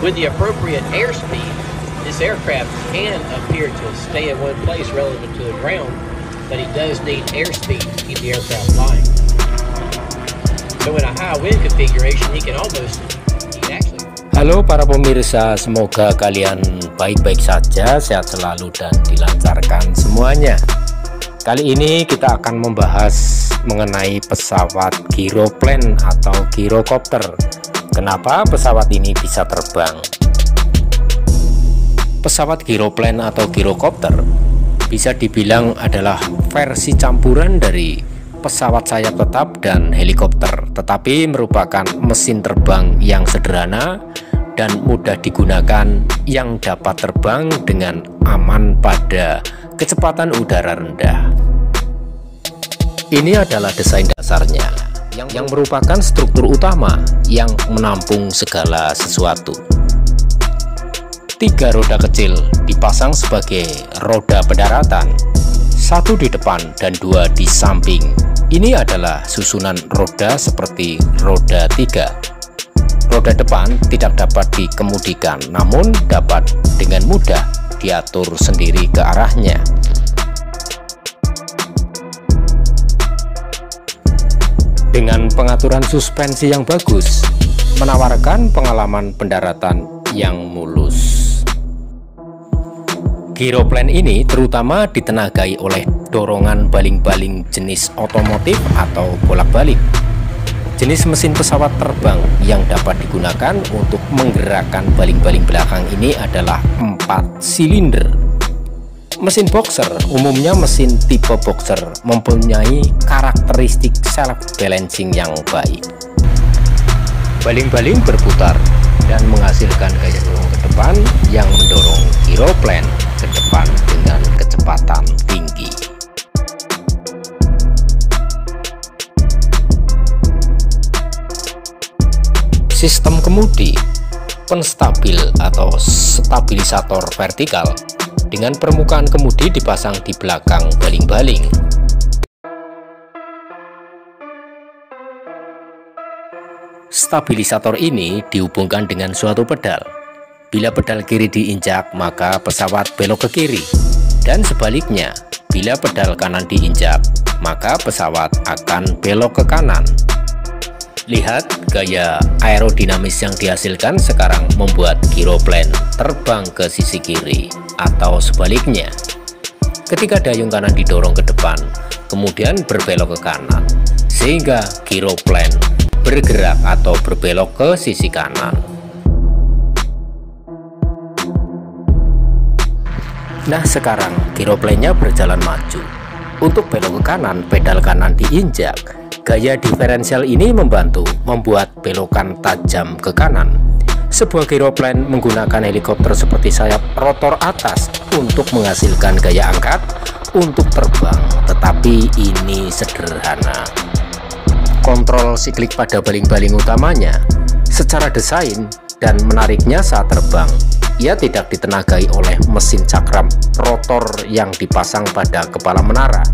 With the appropriate airspeed, this aircraft can appear to stay in one place relative to the ground, but he does need airspeed to keep the aircraft flying. So in a high wind configuration, he can actually. Halo para pemirsa, semoga kalian baik-baik saja, sehat selalu dan dilancarkan semuanya. Kali ini kita akan membahas mengenai pesawat gyroplane atau gyrocopter. Kenapa pesawat ini bisa terbang? Pesawat gyroplane atau gyrocopter bisa dibilang adalah versi campuran dari pesawat sayap tetap dan helikopter, tetapi merupakan mesin terbang yang sederhana dan mudah digunakan yang dapat terbang dengan aman pada kecepatan udara rendah. Ini adalah desain dasarnya yang merupakan struktur utama yang menampung segala sesuatu. 3 roda kecil dipasang sebagai roda pendaratan, 1 di depan dan 2 di samping. Ini adalah susunan roda seperti roda 3. Roda depan tidak dapat dikemudikan, namun dapat dengan mudah diatur sendiri ke arahnya. Dengan pengaturan suspensi yang bagus, menawarkan pengalaman pendaratan yang mulus. Gyroplane ini terutama ditenagai oleh dorongan baling-baling jenis otomotif atau bolak-balik. Jenis mesin pesawat terbang yang dapat digunakan untuk menggerakkan baling-baling belakang ini adalah 4 silinder. Mesin boxer, umumnya mesin tipe boxer, mempunyai karakteristik self-balancing yang baik. Baling-baling berputar dan menghasilkan gaya dorong ke depan yang mendorong gyroplane ke depan dengan kecepatan tinggi. Sistem kemudi, penstabil atau stabilisator vertikal dengan permukaan kemudi dipasang di belakang baling-baling. Stabilisator ini dihubungkan dengan suatu pedal. Bila pedal kiri diinjak, maka pesawat belok ke kiri, dan sebaliknya, bila pedal kanan diinjak, maka pesawat akan belok ke kanan. Lihat gaya aerodinamis yang dihasilkan sekarang membuat gyroplane terbang ke sisi kiri atau sebaliknya. Ketika dayung kanan didorong ke depan, kemudian berbelok ke kanan, sehingga gyroplane bergerak atau berbelok ke sisi kanan. Nah, sekarang gyroplane-nya berjalan maju. Untuk belok ke kanan, pedal kanan diinjak. Gaya diferensial ini membuat belokan tajam ke kanan. Sebuah gyroplane menggunakan helikopter seperti sayap rotor atas untuk menghasilkan gaya angkat untuk terbang, tetapi ini sederhana. Kontrol siklik pada baling-baling utamanya secara desain dan menariknya saat terbang. Ia tidak ditenagai oleh mesin cakram rotor yang dipasang pada kepala menara.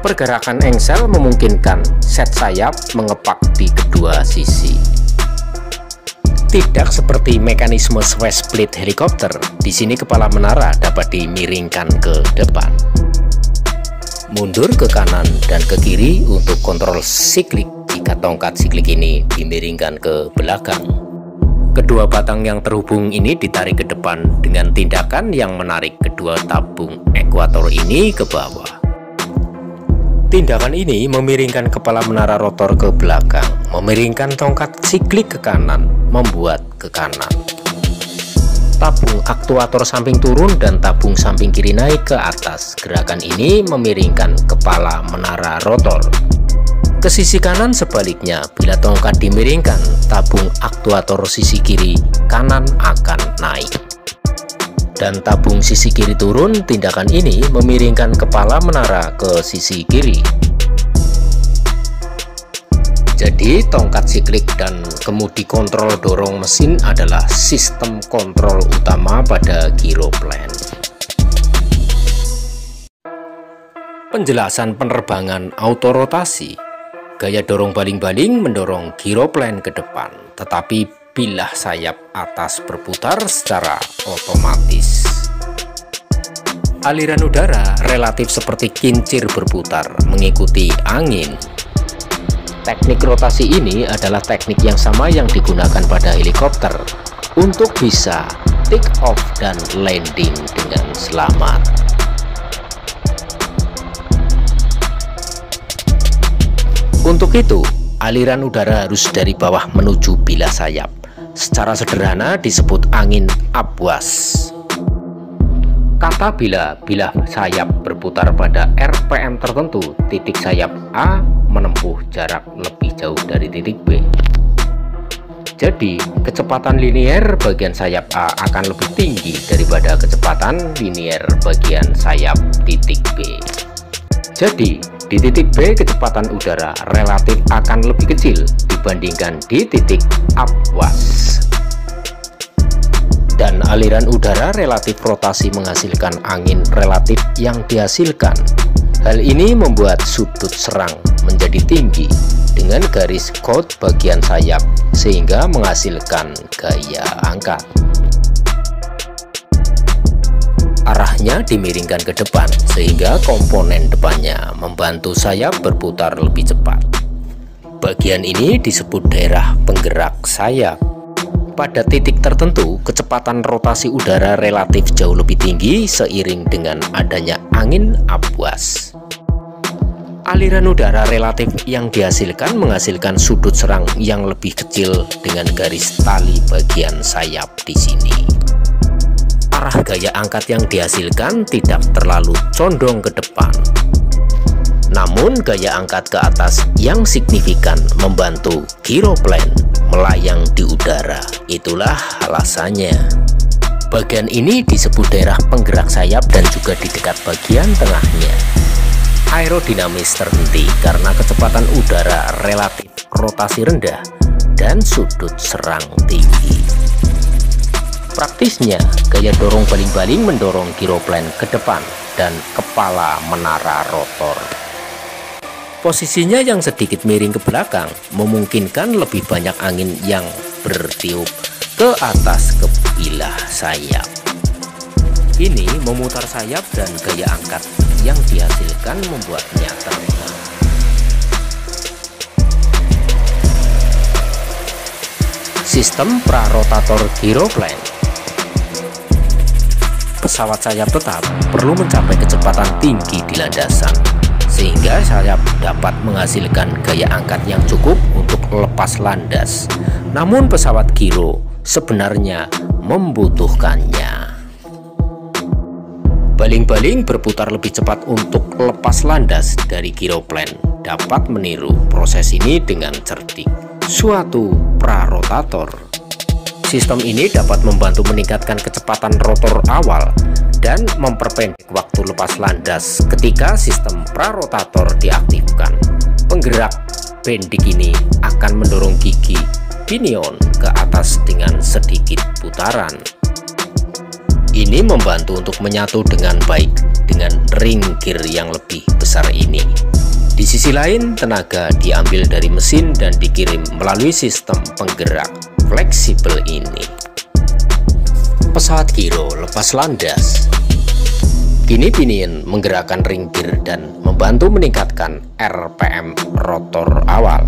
Pergerakan engsel memungkinkan set sayap mengepak di kedua sisi. Tidak seperti mekanisme sway split helikopter, di sini kepala menara dapat dimiringkan ke depan, mundur ke kanan dan ke kiri untuk kontrol siklik jika tongkat siklik ini dimiringkan ke belakang. Kedua batang yang terhubung ini ditarik ke depan dengan tindakan yang menarik kedua tabung ekuator ini ke bawah. Tindakan ini memiringkan kepala menara rotor ke belakang, memiringkan tongkat siklik ke kanan, membuat ke kanan. Tabung aktuator samping turun dan tabung samping kiri naik ke atas. Gerakan ini memiringkan kepala menara rotor. Ke sisi kanan sebaliknya, bila tongkat dimiringkan, tabung aktuator sisi kiri kanan akan naik. Dan tabung sisi kiri turun, tindakan ini memiringkan kepala menara ke sisi kiri. Jadi tongkat siklik dan kemudi kontrol dorong mesin adalah sistem kontrol utama pada gyroplane. Penjelasan penerbangan autorotasi. Gaya dorong baling-baling mendorong gyroplane ke depan, tetapi bilah sayap atas berputar secara otomatis. Aliran udara relatif seperti kincir berputar mengikuti angin. Teknik rotasi ini adalah teknik yang sama yang digunakan pada helikopter untuk bisa take off dan landing dengan selamat. Untuk itu, aliran udara harus dari bawah menuju bilah sayap. Secara sederhana disebut angin abwas. Kata bilah sayap berputar pada RPM tertentu, titik sayap A menempuh jarak lebih jauh dari titik B. Jadi, kecepatan linier bagian sayap A akan lebih tinggi daripada kecepatan linier bagian sayap titik B. Jadi, di titik B kecepatan udara relatif akan lebih kecil dibandingkan di titik abwas. Dan aliran udara relatif rotasi menghasilkan angin relatif yang dihasilkan. Hal ini membuat sudut serang menjadi tinggi dengan garis chord bagian sayap sehingga menghasilkan gaya angkat. Arahnya dimiringkan ke depan sehingga komponen depannya membantu sayap berputar lebih cepat. Bagian ini disebut daerah penggerak sayap. Pada titik tertentu, kecepatan rotasi udara relatif jauh lebih tinggi seiring dengan adanya angin abwas. Aliran udara relatif yang dihasilkan menghasilkan sudut serang yang lebih kecil dengan garis tali bagian sayap di sini. Arah gaya angkat yang dihasilkan tidak terlalu condong ke depan. Namun gaya angkat ke atas yang signifikan membantu gyroplane melayang di udara. Itulah alasannya. Bagian ini disebut daerah penggerak sayap dan juga di dekat bagian tengahnya. Aerodinamis terhenti karena kecepatan udara relatif rotasi rendah dan sudut serang tinggi. Praktisnya, gaya dorong baling-baling mendorong gyroplane ke depan dan kepala menara rotor. Posisinya yang sedikit miring ke belakang memungkinkan lebih banyak angin yang bertiup ke atas ke bilah sayap. Ini memutar sayap dan gaya angkat yang dihasilkan membuatnya terbang. Sistem prarotator gyroplane. Pesawat sayap tetap perlu mencapai kecepatan tinggi di landasan, sehingga sayap dapat menghasilkan gaya angkat yang cukup untuk lepas landas. Namun pesawat gyro sebenarnya membutuhkannya. Baling-baling berputar lebih cepat untuk lepas landas dari gyroplane dapat meniru proses ini dengan cerdik. Suatu prarotator. Sistem ini dapat membantu meningkatkan kecepatan rotor awal dan memperpendek waktu lepas landas ketika sistem prarotator diaktifkan. Penggerak bendik ini akan mendorong gigi pinion ke atas dengan sedikit putaran. Ini membantu untuk menyatu dengan baik dengan ring gear yang lebih besar ini. Di sisi lain, tenaga diambil dari mesin dan dikirim melalui sistem penggerak fleksibel ini. Pesawat gyro lepas landas. Kini pinion menggerakkan ring gear dan membantu meningkatkan RPM rotor awal.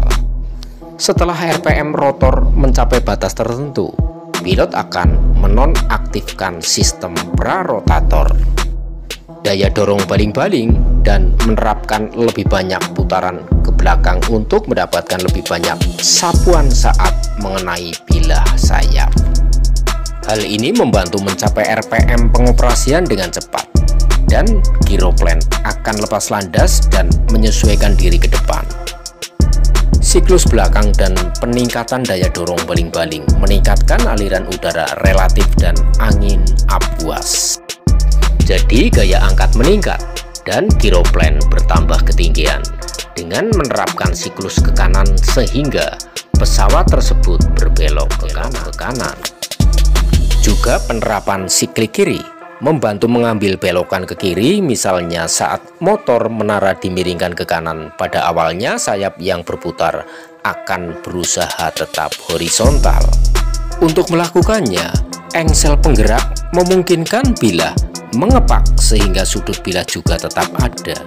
Setelah RPM rotor mencapai batas tertentu, pilot akan menonaktifkan sistem prarotator, daya dorong baling-baling, dan menerapkan lebih banyak putaran ke belakang untuk mendapatkan lebih banyak sapuan saat mengenai bilah sayap. Hal ini membantu mencapai RPM pengoperasian dengan cepat, dan gyroplane akan lepas landas dan menyesuaikan diri ke depan. Siklus belakang dan peningkatan daya dorong baling-baling meningkatkan aliran udara relatif dan angin abwas. Jadi gaya angkat meningkat dan gyroplane bertambah ketinggian dengan menerapkan siklus ke kanan sehingga pesawat tersebut berbelok ke kanan. Juga penerapan siklik kiri membantu mengambil belokan ke kiri, misalnya saat motor menara dimiringkan ke kanan. Pada awalnya sayap yang berputar akan berusaha tetap horizontal. Untuk melakukannya, engsel penggerak memungkinkan bilah mengepak sehingga sudut bilah juga tetap ada.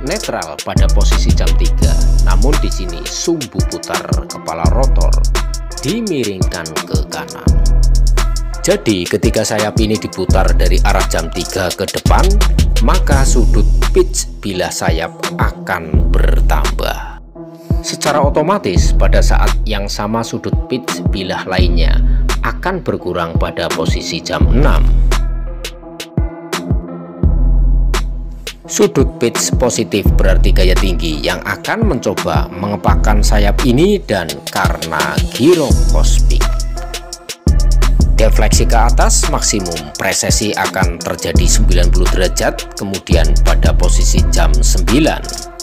Netral pada posisi jam 3, namun di sini sumbu putar kepala rotor dimiringkan ke kanan. Jadi ketika sayap ini diputar dari arah jam 3 ke depan, maka sudut pitch bilah sayap akan bertambah. Secara otomatis pada saat yang sama sudut pitch bilah lainnya akan berkurang pada posisi jam 6. Sudut pitch positif berarti gaya tinggi yang akan mencoba mengepakkan sayap ini dan karena girokospik. Defleksi ke atas maksimum presesi akan terjadi 90 derajat, kemudian pada posisi jam 9.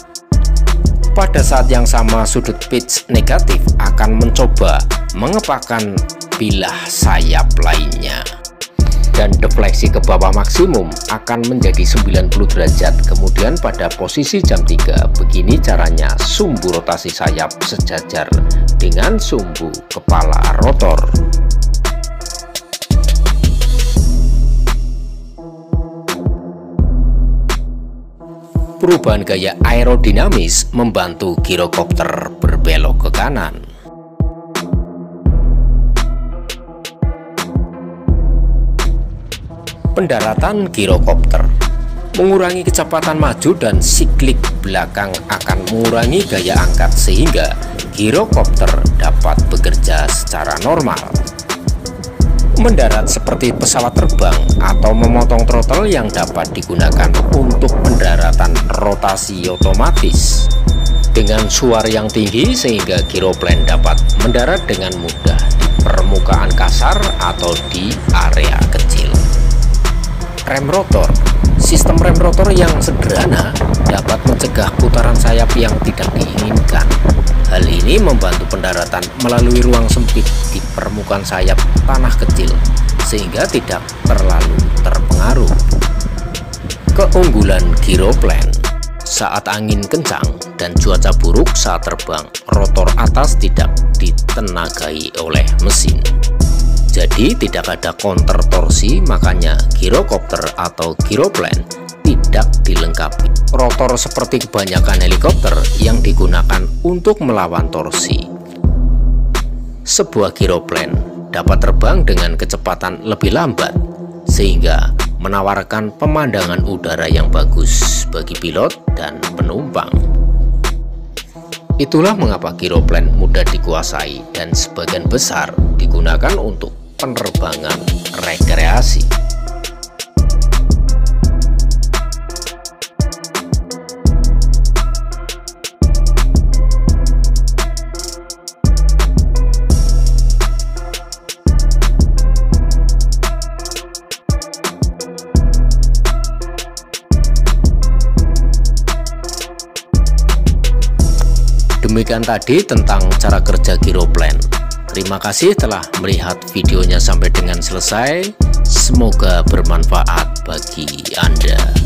Pada saat yang sama sudut pitch negatif akan mencoba mengepakkan bilah sayap lainnya. Dan defleksi ke bawah maksimum akan menjadi 90 derajat, kemudian pada posisi jam 3. Begini caranya sumbu rotasi sayap sejajar dengan sumbu kepala rotor. Perubahan gaya aerodinamis membantu girokopter berbelok ke kanan. Pendaratan girokopter mengurangi kecepatan maju dan siklik belakang akan mengurangi gaya angkat sehingga girokopter dapat bekerja secara normal. Mendarat seperti pesawat terbang atau memotong throttle yang dapat digunakan untuk pendaratan rotasi otomatis dengan suara yang tinggi sehingga giroplane dapat mendarat dengan mudah di permukaan kasar atau di area kecil. Rem rotor. Sistem rem rotor yang sederhana dapat mencegah putaran sayap yang tidak diinginkan. Hal ini membantu pendaratan melalui ruang sempit di permukaan sayap tanah kecil sehingga tidak terlalu terpengaruh. Keunggulan giroplane. Saat angin kencang dan cuaca buruk saat terbang, rotor atas tidak ditenagai oleh mesin. Jadi tidak ada counter torsi, makanya girokopter atau giroplane tidak dilengkapi rotor seperti kebanyakan helikopter yang digunakan untuk melawan torsi. Sebuah giroplane dapat terbang dengan kecepatan lebih lambat sehingga menawarkan pemandangan udara yang bagus bagi pilot dan penumpang. Itulah mengapa giroplane mudah dikuasai dan sebagian besar digunakan untuk penerbangan rekreasi. Demikian tadi tentang cara kerja giroplane. Terima kasih telah melihat videonya sampai dengan selesai. Semoga bermanfaat bagi Anda.